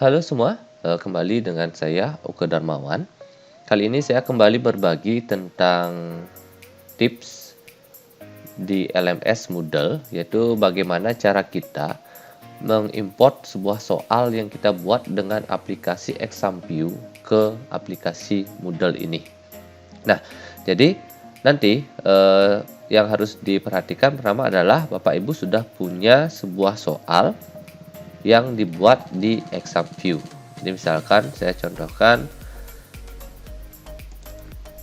Halo semua, kembali dengan saya Oke Darmawan. Kali ini saya kembali berbagi tentang tips di LMS Moodle, yaitu bagaimana cara kita mengimport sebuah soal yang kita buat dengan aplikasi Examview ke aplikasi Moodle ini. Nah, jadi nanti yang harus diperhatikan pertama adalah Bapak Ibu sudah punya sebuah soal yang dibuat di Examview. Jadi misalkan saya contohkan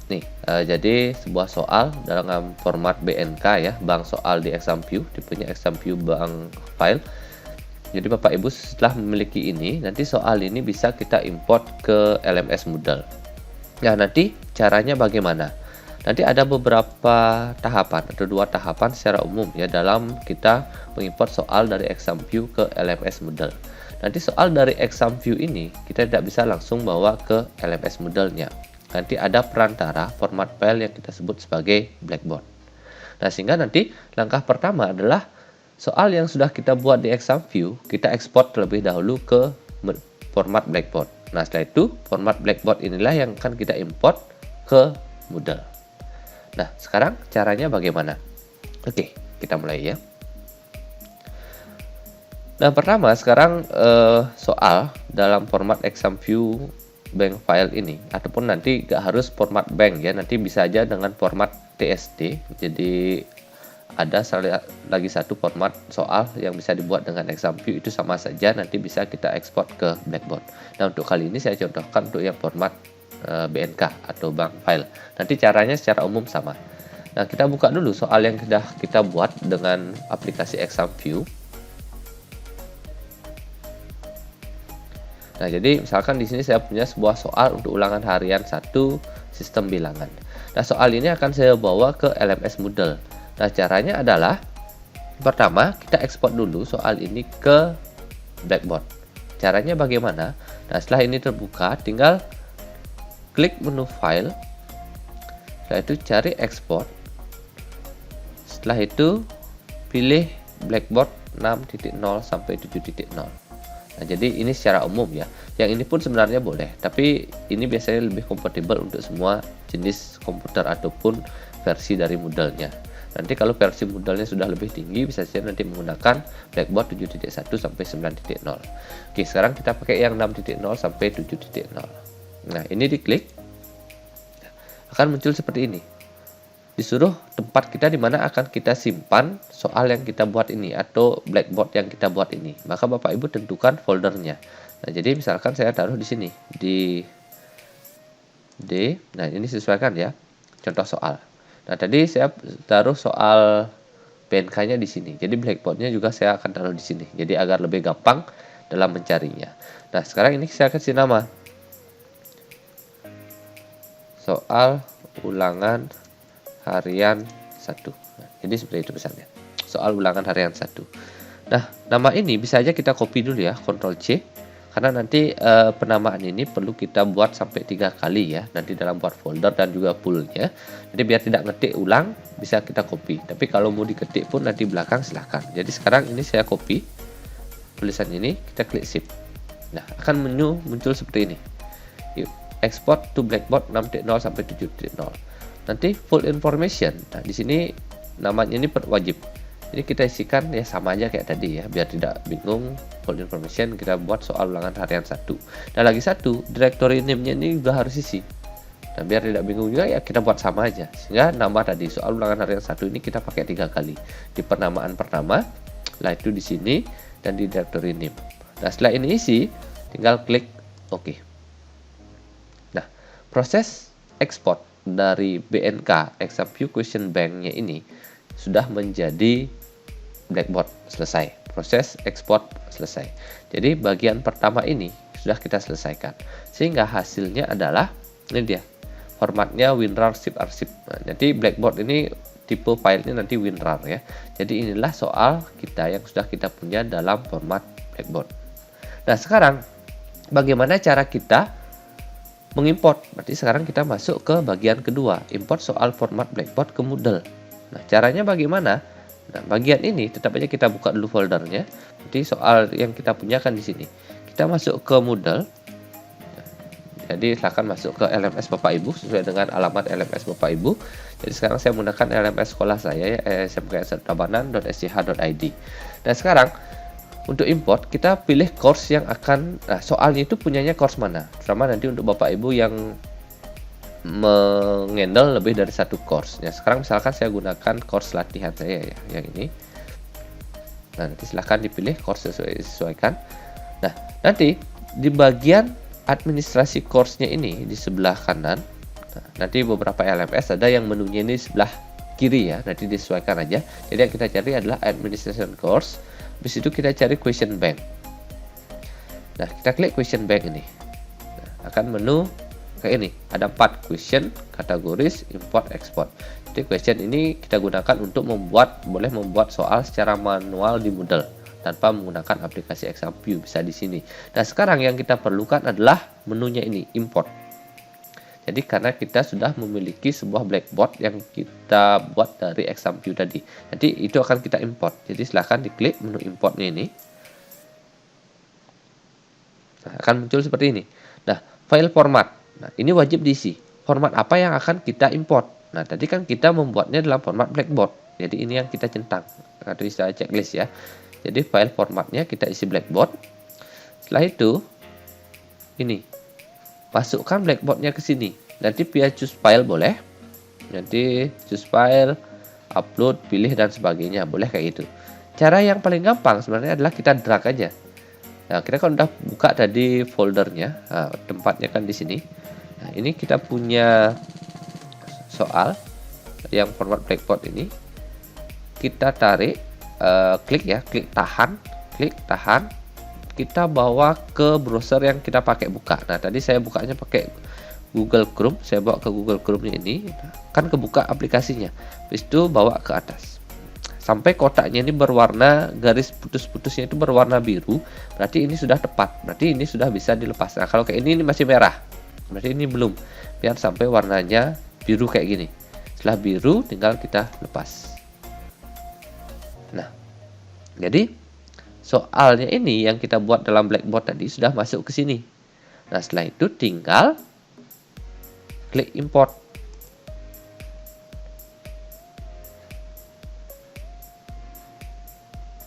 nih, jadi sebuah soal dalam format BNK ya, bank soal di Examview, tipenya Examview bank file. Jadi Bapak Ibu setelah memiliki ini, nanti soal ini bisa kita import ke LMS Moodle. Nah, nanti caranya bagaimana? Nanti ada beberapa tahapan atau 2 tahapan secara umum ya dalam kita mengimport soal dari Examview ke LMS Moodle. Nanti soal dari Examview ini kita tidak bisa langsung bawa ke LMS Moodle-nya. Nanti ada perantara format file yang kita sebut sebagai blackboard. Nah, sehingga nanti langkah pertama adalah soal yang sudah kita buat di Examview, kita ekspor terlebih dahulu ke format blackboard. Nah, setelah itu format blackboard inilah yang akan kita import ke Moodle. Nah, sekarang caranya bagaimana? Oke, kita mulai ya. Nah, pertama sekarang soal dalam format Examview bank file ini, ataupun nanti gak harus format bank ya, nanti bisa aja dengan format TSD. Jadi ada lagi satu format soal yang bisa dibuat dengan Examview, itu sama saja, nanti bisa kita ekspor ke blackboard. Nah, untuk kali ini saya contohkan untuk yang format BNK atau bank file. Nanti caranya secara umum sama. Nah, kita buka dulu soal yang sudah kita buat dengan aplikasi Examview. Nah, jadi misalkan di sini saya punya sebuah soal untuk ulangan harian 1 sistem bilangan. Nah, soal ini akan saya bawa ke LMS Moodle. Nah, caranya adalah pertama kita ekspor dulu soal ini ke blackboard. Caranya bagaimana? Nah, setelah ini terbuka, tinggal klik menu file, setelah itu cari export, setelah itu pilih blackboard 6.0 sampai 7.0. Nah, jadi ini secara umum ya, yang ini pun sebenarnya boleh, tapi ini biasanya lebih kompatibel untuk semua jenis komputer ataupun versi dari Moodle-nya. Nanti kalau versi Moodle-nya sudah lebih tinggi, bisa saja nanti menggunakan blackboard 7.1 sampai 9.0. Oke, sekarang kita pakai yang 6.0 sampai 7.0. Nah, ini diklik, akan muncul seperti ini. Disuruh tempat kita di mana akan kita simpan soal yang kita buat ini atau blackboard yang kita buat ini. Maka Bapak Ibu tentukan foldernya. Nah, jadi misalkan saya taruh di sini di D. Nah, ini sesuaikan ya. Contoh soal. Nah, tadi saya taruh soal BNK-nya di sini. Jadi blackboard-nya juga saya akan taruh di sini. Jadi agar lebih gampang dalam mencarinya. Nah, sekarang ini saya kasih nama soal ulangan harian 1. Nah, jadi seperti itu misalnya. Soal ulangan harian 1. Nah, nama ini bisa aja kita copy dulu ya, Ctrl C. Karena nanti penamaan ini perlu kita buat sampai 3 kali ya, nanti dalam buat folder dan juga poolnya. Jadi biar tidak ngetik ulang, bisa kita copy. Tapi kalau mau diketik pun nanti belakang silahkan. Jadi sekarang ini saya copy tulisan ini, kita klik Shift. Nah, akan menu muncul seperti ini. Yuk, export to blackboard 6.0 sampai 7.0. Nanti full information. Nah, di sini namanya ini wajib. Jadi kita isikan ya sama aja kayak tadi ya, biar tidak bingung. Full information kita buat soal ulangan harian 1. Dan lagi satu, directory name-nya ini juga harus isi. Nah, biar tidak bingung juga ya kita buat sama aja. Sehingga nama tadi soal ulangan harian 1 ini kita pakai 3 kali. Di penamaan pertama, lah itu di sini dan di directory name. Nah, setelah ini isi, tinggal klik OK. Nah, proses ekspor dari BNK Examview Question Bank-nya ini sudah menjadi blackboard, selesai. Proses ekspor selesai. Jadi bagian pertama ini sudah kita selesaikan. Sehingga hasilnya adalah ini dia. Formatnya WinRAR zip arsip. Nah, nanti blackboard ini tipe filenya nanti WinRAR ya. Jadi inilah soal kita yang sudah kita punya dalam format blackboard. Nah, sekarang bagaimana cara kita mengimport? Berarti sekarang kita masuk ke bagian kedua, import soal format blackboard ke Moodle. Nah, caranya bagaimana? Nah, bagian ini tetap aja kita buka dulu foldernya. Nanti soal yang kita punya kan di sini. kita masuk ke Moodle. Jadi silahkan masuk ke LMS Bapak Ibu sesuai dengan alamat LMS Bapak Ibu. Jadi sekarang saya menggunakan LMS sekolah saya ya, smkn.tabanan.sch.id. Dan sekarang untuk import kita pilih course yang akan soalnya itu punyanya course mana. Terutama nanti untuk Bapak Ibu yang mengendal lebih dari satu course. Ya, sekarang misalkan saya gunakan course latihan saya ya, yang ini. Nah, nanti silahkan dipilih course sesuaikan. Nah, nanti di bagian administrasi course-nya ini di sebelah kanan. Nah, nanti beberapa LMS ada yang menunya ini sebelah kiri ya, nanti disesuaikan aja. Jadi yang kita cari adalah administration course. Habis itu kita cari question bank. Nah, kita klik question bank ini. Nah, akan menu kayak ini. Ada 4 question, kategoris, import, export. Jadi question ini kita gunakan untuk boleh membuat soal secara manual di Moodle tanpa menggunakan aplikasi ExamView, bisa di sini. Nah, sekarang yang kita perlukan adalah menunya ini, import. Jadi karena kita sudah memiliki sebuah blackboard yang kita buat dari ExamView tadi. Nanti itu akan kita import. Jadi silahkan diklik menu importnya ini. Nah, akan muncul seperti ini. Nah, file format. Nah, ini wajib diisi. Format apa yang akan kita import? Nah, tadi kan kita membuatnya dalam format blackboard. Jadi ini yang kita centang. Atau istilah checklist ya. Jadi file formatnya kita isi blackboard. Setelah itu ini masukkan blackboardnya ke sini. Nanti via choose file boleh. Nanti choose file, upload, pilih dan sebagainya, boleh kayak gitu. Cara yang paling gampang sebenarnya adalah kita drag aja. Nah, kita kan udah buka tadi foldernya. Nah, tempatnya kan di sini. Nah, ini kita punya soal yang format blackboard ini. Kita tarik, klik tahan, kita bawa ke browser yang kita pakai buka. Nah, tadi saya bukanya pakai Google Chrome, saya bawa ke Google Chrome ini, kan kebuka aplikasinya. Habis itu bawa ke atas. Sampai kotaknya ini berwarna, garis putus-putusnya itu berwarna biru, berarti ini sudah tepat. Berarti ini sudah bisa dilepas. Nah, kalau kayak ini masih merah, berarti ini belum. Biar sampai warnanya biru kayak gini. Setelah biru tinggal kita lepas. Nah, jadi soalnya ini yang kita buat dalam blackboard tadi sudah masuk ke sini. Nah, setelah itu tinggal klik import.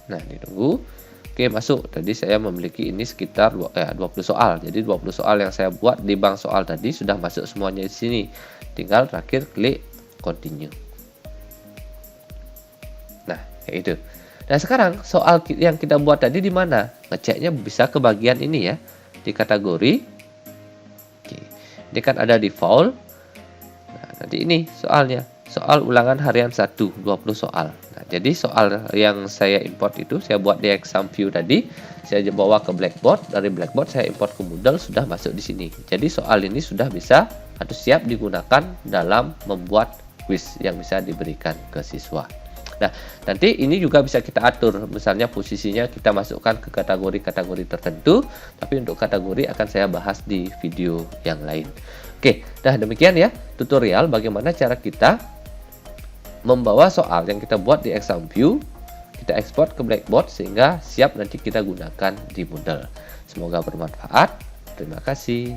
Nah, ditunggu. Oke, masuk. Tadi saya memiliki ini sekitar 20 soal. Jadi 20 soal yang saya buat di bank soal tadi sudah masuk semuanya di sini. Tinggal terakhir klik continue. Nah, kayak itu. Nah, sekarang soal yang kita buat tadi di mana? Ngeceknya bisa ke bagian ini ya, di kategori. Oke. Ini kan ada di file. Nah, nanti ini soalnya, soal ulangan harian 1, 20 soal. Nah, jadi soal yang saya import itu saya buat di ExamView tadi, saya bawa ke blackboard, dari blackboard saya import ke Moodle, sudah masuk di sini. Jadi soal ini sudah bisa atau siap digunakan dalam membuat quiz yang bisa diberikan ke siswa. Nah, nanti ini juga bisa kita atur, misalnya posisinya kita masukkan ke kategori-kategori tertentu, tapi untuk kategori akan saya bahas di video yang lain. Oke, nah demikian ya tutorial bagaimana cara kita membawa soal yang kita buat di ExamView, kita ekspor ke blackboard sehingga siap nanti kita gunakan di Moodle. Semoga bermanfaat. Terima kasih.